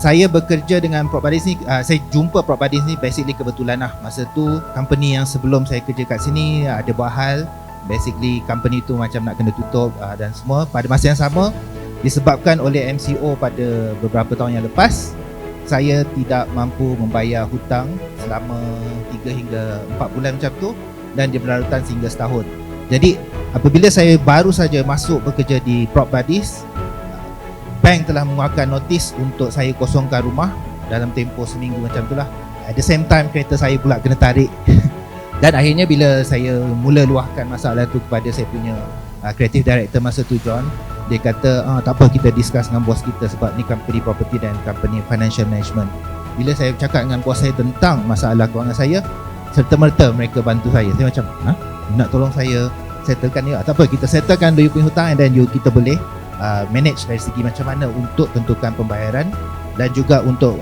Saya bekerja dengan PropBuddies ni, saya jumpa PropBuddies ni basically kebetulan lah. Masa tu company yang sebelum saya kerja kat sini ada buat hal, basically company tu macam nak kena tutup dan semua. Pada masa yang sama, disebabkan oleh MCO pada beberapa tahun yang lepas, saya tidak mampu membayar hutang selama 3 hingga 4 bulan macam tu, dan dia berlarutan sehingga setahun. Jadi apabila saya baru saja masuk bekerja di PropBuddies, bank telah mengeluarkan notis untuk saya kosongkan rumah dalam tempoh seminggu macam tu lah. At the same time, kereta saya pula kena tarik. Dan akhirnya bila saya mula luahkan masalah tu kepada saya punya creative director masa tu, John, dia kata, tak apa, kita discuss dengan bos kita sebab ni company property dan company financial management. Bila saya cakap dengan bos saya tentang masalah kewangan saya, serta-merta mereka bantu saya. Saya macam, nak tolong saya settlekan ni? Tak apa, kita settlekan you punya hutang, and then kita boleh manage dari segi macam mana untuk tentukan pembayaran dan juga untuk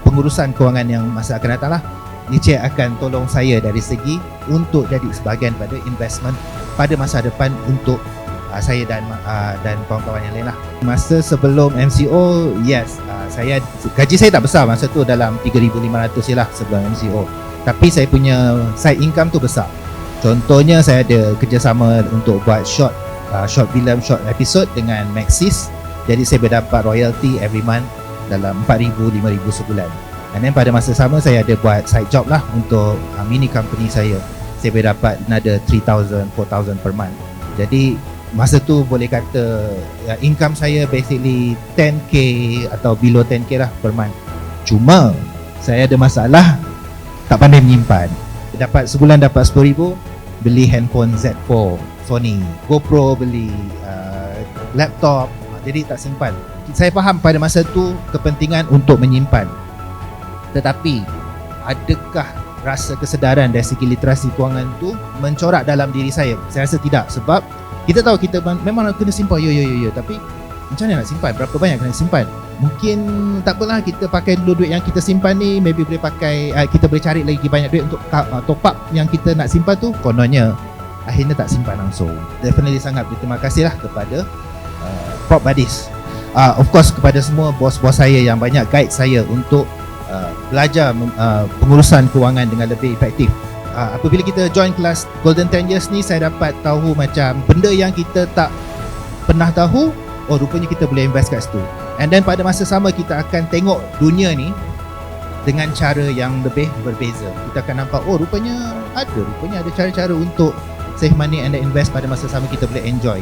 pengurusan kewangan yang masa akan datang lah. Niscaya akan tolong saya dari segi untuk jadi sebahagian pada investment pada masa depan untuk saya dan kawan-kawan yang lain lah. Masa sebelum MCO, yes, gaji saya tak besar masa tu, dalam 3,500 je lah sebelum MCO. Tapi saya punya side income tu besar. Contohnya saya ada kerjasama untuk buat short film, short episode dengan Maxis. Jadi saya berdapat royalty every month dalam 4,000, 5,000 sebulan. And then pada masa sama saya ada buat side job lah untuk mini company saya. Saya berdapat another 3,000, 4,000 per month. Jadi masa tu boleh kata income saya basically 10k atau below 10k lah per month. Cuma saya ada masalah, tak pandai menyimpan. Sebulan dapat 10,000, beli handphone Z4 Sony, GoPro beli, laptop, jadi tak simpan. Saya faham pada masa tu kepentingan untuk menyimpan, tetapi adakah rasa kesedaran dari segi literasi kewangan tu mencorak dalam diri saya? Saya rasa tidak, sebab kita tahu kita memang kena simpan, tapi macam mana nak simpan? Berapa banyak kena simpan? Mungkin tak apalah, kita pakai dulu duit yang kita simpan ni, maybe boleh pakai, kita boleh cari lagi banyak duit untuk top up yang kita nak simpan tu. Kononnya akhirnya tak simpan langsung. Definitely sangat berterima kasih lah kepada PropBuddies. Of course kepada semua bos-bos saya yang banyak guide saya untuk belajar pengurusan kewangan dengan lebih efektif. Apabila kita join kelas Golden 10 Years ni, saya dapat tahu macam benda yang kita tak pernah tahu, rupanya kita boleh invest kat situ. And then pada masa sama kita akan tengok dunia ni dengan cara yang lebih berbeza. Kita akan nampak, rupanya ada cara-cara untuk save money and then invest. Pada masa sama kita boleh enjoy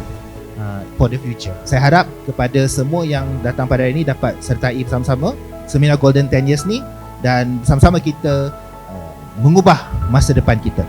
for the future. Saya harap kepada semua yang datang pada hari ini dapat sertai bersama-sama seminar Golden 10 Years ni, dan sama-sama kita mengubah masa depan kita.